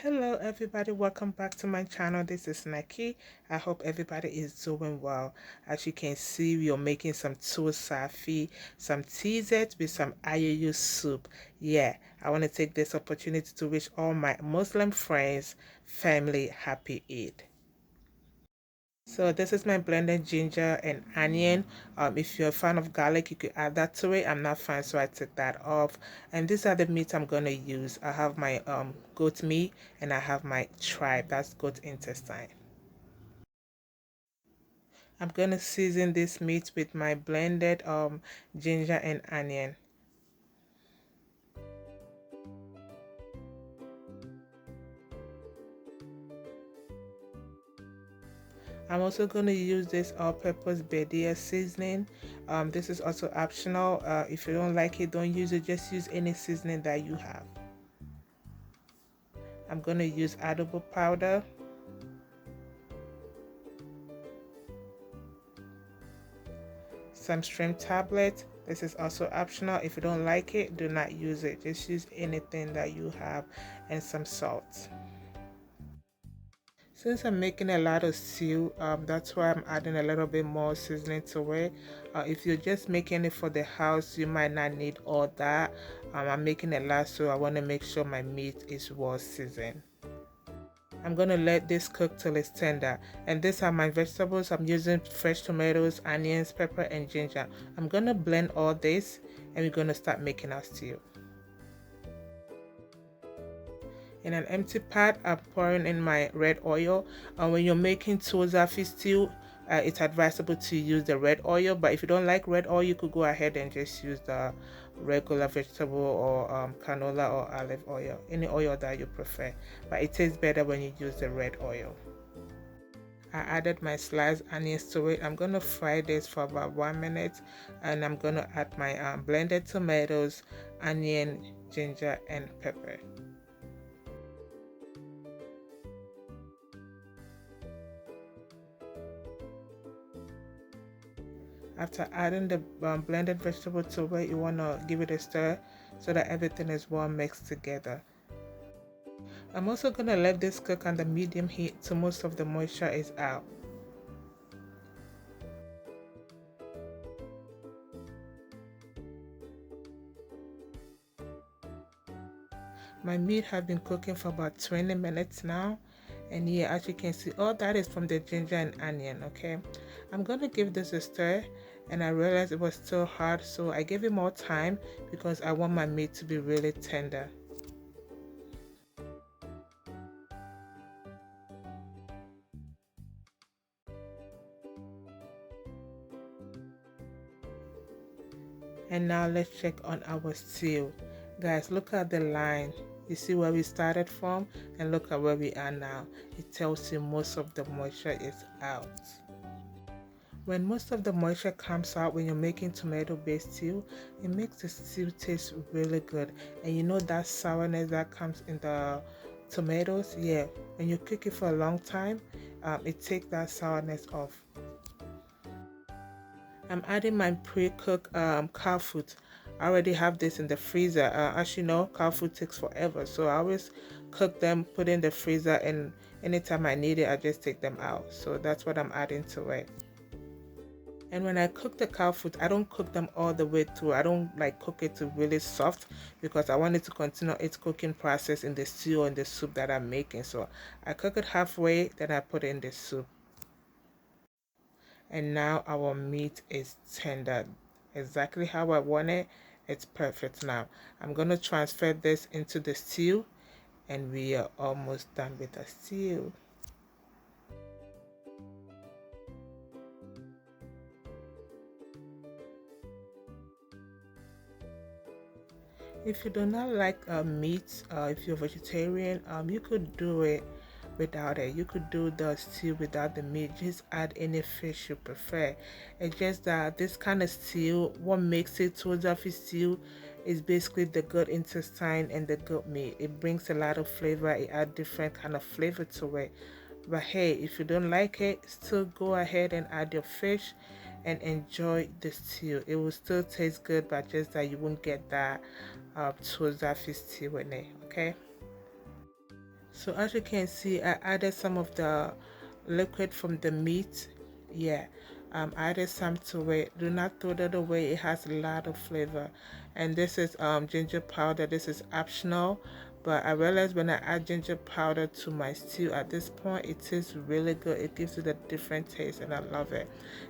Hello everybody, welcome back to my channel. This is NAKIE. I hope everybody is doing well. As you can see, we are making some Tuo-Zaafi, some T-Z with some Ayoyo soup. Yeah, I want to take this opportunity to wish all my Muslim friends, family, happy Eid. So this is my blended ginger and onion. If you're a fan of garlic, you could add that to it. I'm not fan, so I took that off. And these are the meats I'm gonna use. I have my goat meat and I have my tripe. That's goat intestine. I'm gonna season this meat with my blended ginger and onion. I'm also going to use this all-purpose Badia seasoning. This is also optional. If you don't like it, don't use it. Just use any seasoning that you have. I'm going to use adobo powder. Some shrimp tablet. This is also optional. If you don't like it, do not use it. Just use anything that you have, and some salt. Since I'm making a lot of stew, that's why I'm adding a little bit more seasoning to it. If you're just making it for the house, you might not need all that. I'm making a lot, so I want to make sure my meat is well seasoned. I'm going to let this cook till it's tender. And these are my vegetables. I'm using fresh tomatoes, onions, pepper, and ginger. I'm going to blend all this and we're going to start making our stew. In an empty pot, I'm pouring in my red oil. When you're making Tuo-Zaafi stew, it's advisable to use the red oil, but if you don't like red oil, you could go ahead and just use the regular vegetable or canola or olive oil, any oil that you prefer, but it tastes better when you use the red oil. I added my sliced onions to it. I'm going to fry this for about 1 minute, and I'm going to add my blended tomatoes, onion, ginger, and pepper. After adding the blended vegetable to it, you want to give it a stir so that everything is well mixed together. I'm also going to let this cook on the medium heat till most of the moisture is out. My meat has been cooking for about 20 minutes now, and yeah, as you can see, all that is from the ginger and onion. Okay, I'm going to give this a stir, and I realized it was still hard, so I gave it more time because I want my meat to be really tender. And now let's check on our stew. Guys, look at the line. You see where we started from and look at where we are now. It tells you most of the moisture is out. When most of the moisture comes out when you're making tomato-based stew, it makes the stew taste really good. And you know that sourness that comes in the tomatoes? Yeah, when you cook it for a long time, it takes that sourness off. I'm adding my pre-cooked cow food. I already have this in the freezer. As you know, cow food takes forever, so I always cook them, put in the freezer, and anytime I need it, I just take them out. So that's what I'm adding to it. And when I cook the cow food, I don't cook them all the way through. I don't like cook it to really soft because I want it to continue its cooking process in the stew or in the soup that I'm making. So I cook it halfway, then I put in the soup. And now our meat is tender, exactly how I want it. It's perfect. Now I'm going to transfer this into the stew, and we are almost done with the stew. If you do not like meat, if you're vegetarian, you could do it without it. You could do the stew without the meat. Just add any fish you prefer. It's just that this kind of stew, what makes it Tuo-Zaafi stew is basically the goat intestine and the goat meat. It brings a lot of flavor. It adds different kind of flavor to it. But hey, if you don't like it, still go ahead and add your fish and enjoy the stew. It will still taste good, but just that you won't get that Tuo-Zaafi stew in it, okay? So as you can see, I added some of the liquid from the meat. Yeah, added some to it. Do not throw that away. It has a lot of flavor. And this is ginger powder. This is optional, but I realized when I add ginger powder to my stew at this point, it tastes really good. It gives it a different taste, and I love it.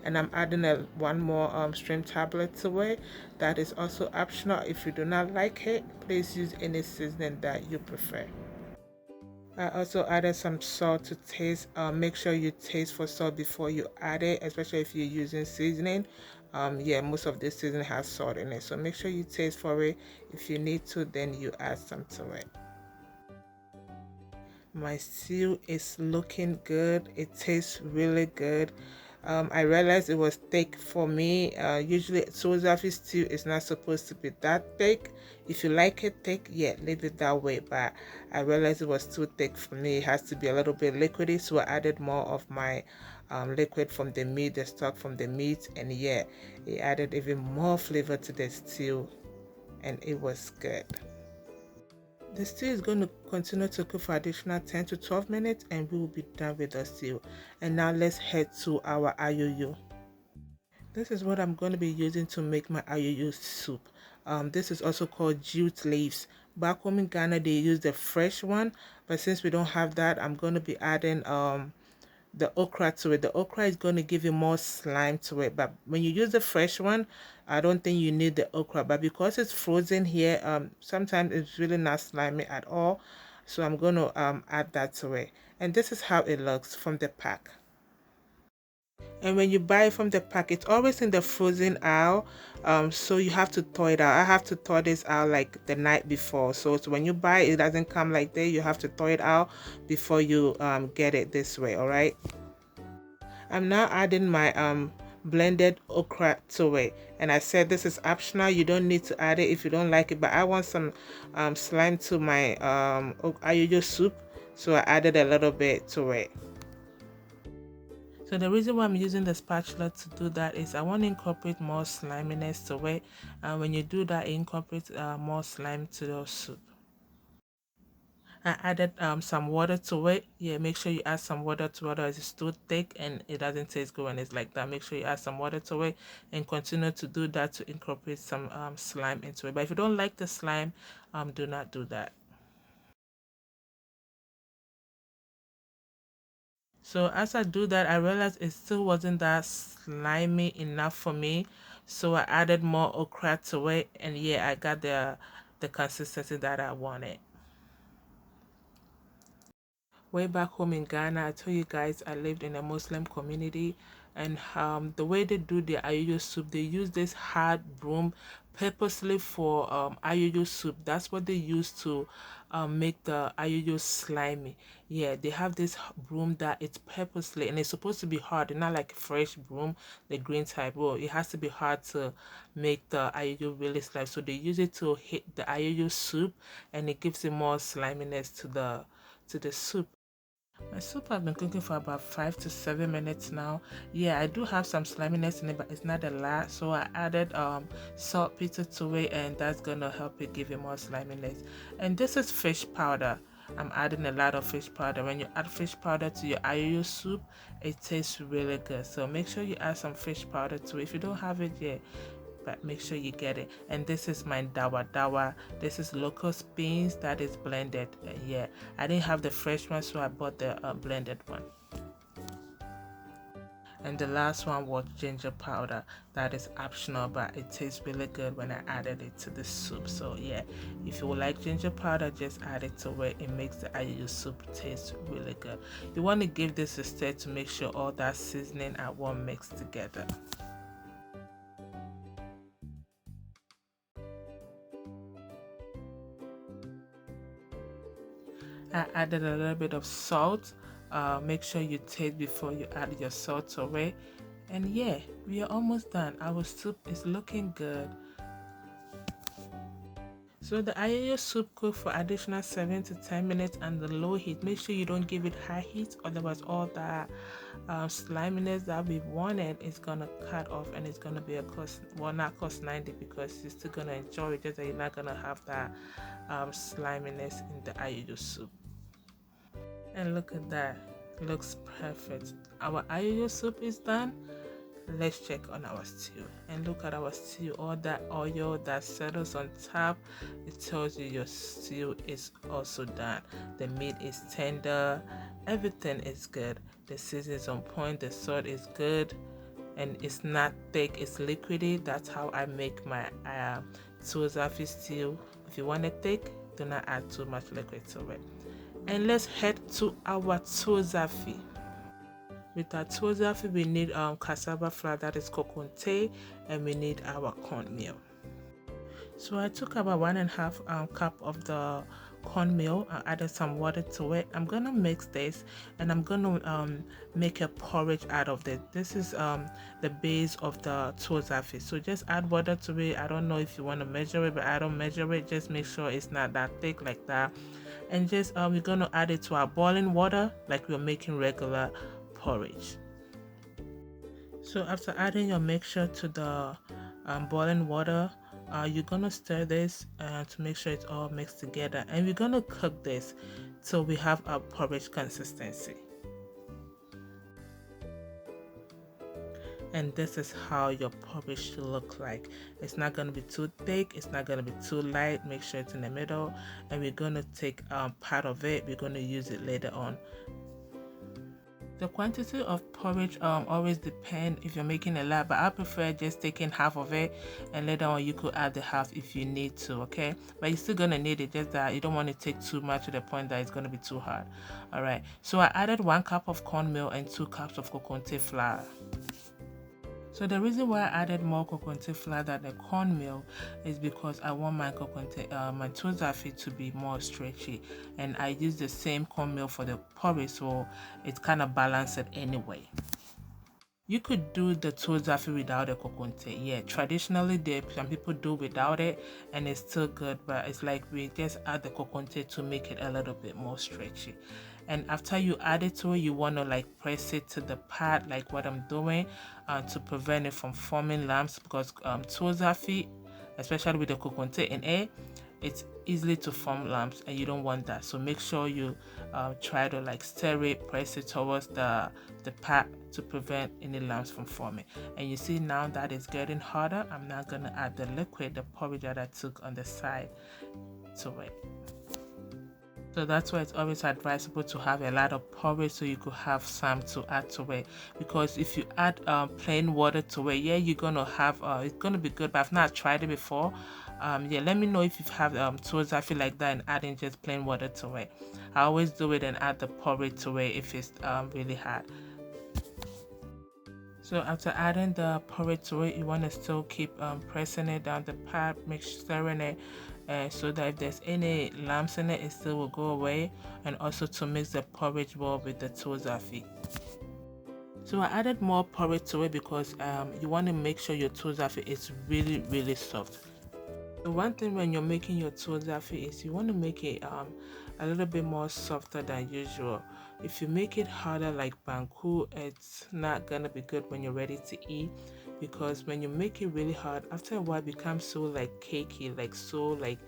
And I'm adding one more shrimp tablet to it. That is also optional. If you do not like it, please use any seasoning that you prefer. I also added some salt to taste. Make sure you taste for salt before you add it, especially if you're using seasoning. Yeah, most of this seasoning has salt in it, so make sure you taste for it. If you need to, then you add some to it. My stew is looking good. It tastes really good. I realized it was thick for me. Usually Tuo-Zaafi stew is not supposed to be that thick. If you like it thick, yeah, leave it that way. But I realized it was too thick for me. It has to be a little bit liquidy, so I added more of my liquid from the meat, the stock from the meat, and yeah, it added even more flavor to the stew, and it was good. The stew is going to continue to cook for additional 10 to 12 minutes, and we will be done with the stew. And now let's head to our ayoyo. This is what I'm going to be using to make my ayoyo soup. This is also called jute leaves. Back home in Ghana, they use the fresh one, but since we don't have that, I'm going to be adding the okra to it. The okra is going to give you more slime to it, but when you use the fresh one, I don't think you need the okra. But because it's frozen here, sometimes it's really not slimy at all, so I'm going to add that to it. And this is how it looks from the pack. And when you buy it from the pack, it's always in the frozen aisle, so you have to thaw it out. I have to thaw this out like the night before, so when you buy it, it doesn't come like that. You have to thaw it out before you get it this way. All right, I'm now adding my blended okra to it, and I said this is optional. You don't need to add it if you don't like it, but I want some slime to my ayoyo soup, so I added a little bit to it. So the reason why I'm using the spatula to do that is I want to incorporate more sliminess to it, and when you do that, it incorporates more slime to your soup. I added some water to it. Yeah, make sure you add some water to it, otherwise it's too thick and it doesn't taste good when it's like that. Make sure you add some water to it and continue to do that to incorporate some slime into it. But if you don't like the slime, do not do that. So as I do that, I realized it still wasn't that slimy enough for me. So I added more okra to it, and yeah, I got the consistency that I wanted. Way back home in Ghana, I told you guys I lived in a Muslim community, and the way they do their ayoyo soup, they use this hard broom purposely for ayoyo soup. That's what they use to make the ayoyo slimy. Yeah, they have this broom that it's purposely, and it's supposed to be hard, not like fresh broom, the green type. Well, it has to be hard to make the ayoyo really slimy. So they use it to hit the ayoyo soup, and it gives it more sliminess to the soup. My soup has been cooking for about 5 to 7 minutes now. Yeah, I do have some sliminess in it, but it's not a lot. So I added saltpeter to it, and that's gonna help it give it more sliminess. And this is fish powder. I'm adding a lot of fish powder. When you add fish powder to your ayoyo soup, it tastes really good. So make sure you add some fish powder to it. If you don't have it yet, but make sure you get it. And this is my dawa dawa. This is locust beans that is blended. Yeah, I didn't have the fresh one, so I bought the blended one. And the last one was ginger powder. That is optional, but it tastes really good when I added it to the soup. So yeah, if you would like ginger powder, just add it to it. It makes the ayoyo soup taste really good. You want to give this a stir to make sure all that seasoning and one mixed together. I added a little bit of salt. Make sure you taste before you add your salt away. And yeah, we are almost done. Our soup is looking good. So the ayoyo soup cook for additional 7 to 10 minutes on the low heat. Make sure you don't give it high heat, otherwise all that sliminess that we wanted is gonna cut off, and it's gonna be a cost, well, not cost 90, because you're still gonna enjoy it, just that you're not gonna have that sliminess in the ayoyo soup. And look at that, it looks perfect. Our ayoyo soup is done. Let's check on our stew, and look at our stew. All that oil that settles on top, it tells you your stew is also done. The meat is tender, everything is good, the season is on point, the salt is good, and it's not thick, it's liquidy. That's how I make my Tuo-Zaafi stew. If you want it thick, do not add too much liquid to it. And let's head to our Tuo-Zaafi. With our Tuo-Zaafi, we need cassava flour, that is kokonte, and we need our cornmeal. So I took about 1.5 cup of the cornmeal. I added some water to it. I'm gonna mix this, and I'm gonna make a porridge out of it. This is the base of the Tuo-Zaafi. So just add water to it. I don't know if you want to measure it, but I don't measure it. Just make sure it's not that thick like that. And just we're gonna add it to our boiling water like we're making regular porridge. So after adding your mixture to the boiling water, you're gonna stir this to make sure it's all mixed together, and we're gonna cook this till we have a porridge consistency. And this is how your porridge should look like. It's not going to be too thick, it's not going to be too light. Make sure it's in the middle, and we're going to take part of it, we're going to use it later on. The quantity of porridge always depend if you're making a lot, but I prefer just taking half of it, and later on you could add the half if you need to, okay? But you're still gonna need it, just that you don't want to take too much to the point that it's gonna be too hard. All right, so I added 1 cup of cornmeal and 2 cups of kokonte flour. So the reason why I added more kokonte flour than the cornmeal is because I want my my Tuo-Zaafi to be more stretchy, and I use the same cornmeal for the porridge, so it kind of balances it anyway. You could do the Tuo-Zaafi without the kokonte. Yeah, traditionally some people do without it, and it's still good, but it's like we just add the kokonte to make it a little bit more stretchy. And after you add it to it, you want to like press it to the pot like what I'm doing to prevent it from forming lumps, because Tuo-Zaafi, especially with the kokonte in it, it's easily to form lumps, and you don't want that. So make sure you try to like stir it, press it towards the pot to prevent any lumps from forming. And you see now that it's getting harder, I'm now gonna add the liquid, the porridge that I took on the side to it. So that's why it's always advisable to have a lot of porridge, so you could have some to add to it. Because if you add plain water to it, yeah, you're gonna have it's gonna be good, but I've not tried it before. Yeah, let me know if you've had Tuo-Zaafi like that and adding just plain water to it. I always do it and add the porridge to it if it's really hot. So after adding the porridge to it, you want to still keep pressing it down the pot, stirring it, so that if there's any lumps in it, it still will go away, and also to mix the porridge well with the Tuo-Zaafi. So I added more porridge to it because you want to make sure your Tuo-Zaafi is really soft. The one thing when you're making your Tuo-Zaafi is you want to make it a little bit more softer than usual. If you make it harder like banku, it's not gonna be good when you're ready to eat, because when you make it really hard, after a while it becomes so like cakey, like so like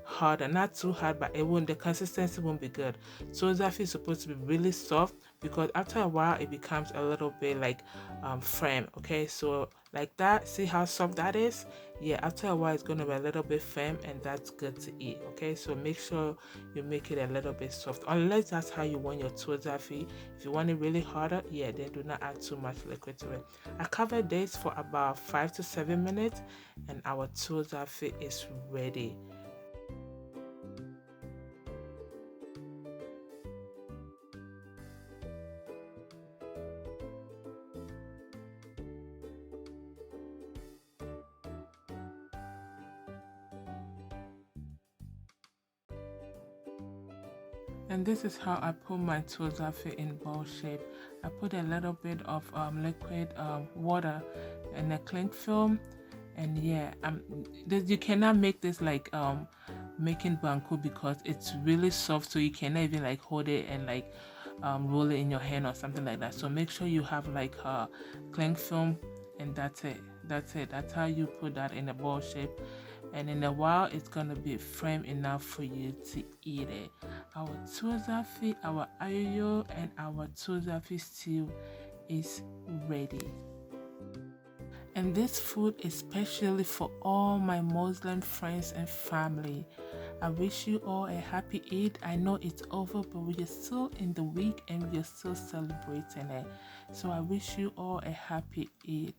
hard, and not too hard, but the consistency won't be good. Tuo-Zaafi is supposed to be really soft, because after a while it becomes a little bit like firm. Okay, so like that, see how soft that is? Yeah, after a while it's going to be a little bit firm, and that's good to eat. Okay, so make sure you make it a little bit soft, unless that's how you want your Tuo-Zaafi. If you want it really harder, yeah, then do not add too much liquid to it. I covered this for about 5 to 7 minutes, and our Tuo-Zaafi is ready. And this is how I put my Tuo-Zaafi in bowl shape. I put a little bit of liquid water and a cling film, and yeah, you cannot make this like making banku, because it's really soft, so you cannot even like hold it and like roll it in your hand or something like that. So make sure you have like cling film, and that's it. That's how you put that in a bowl shape. and in a while it's gonna be firm enough for you to eat it. Our Tuo-Zaafi, our Ayoyo, and our Tuo-Zaafi stew is ready. And this food is especially for all my Muslim friends and family. I wish you all a happy Eid. I know it's over, but we are still in the week and we are still celebrating it. So I wish you all a happy Eid.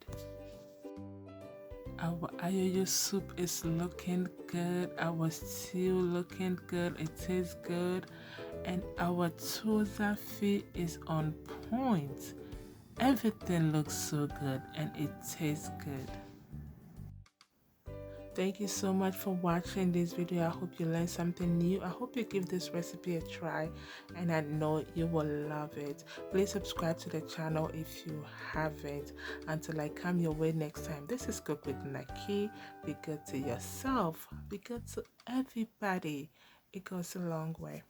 Our Ayoyo soup is looking good. Our stew looking good. It tastes good. And our Tuo-Zaafi is on point. Everything looks so good and it tastes good. Thank you so much for watching this video. I hope you learned something new. I hope you give this recipe a try and I know you will love it. Please subscribe to the channel if you haven't. Until I come your way next time, this is Cook with NAKIE. Be good to yourself. Be good to everybody. It goes a long way.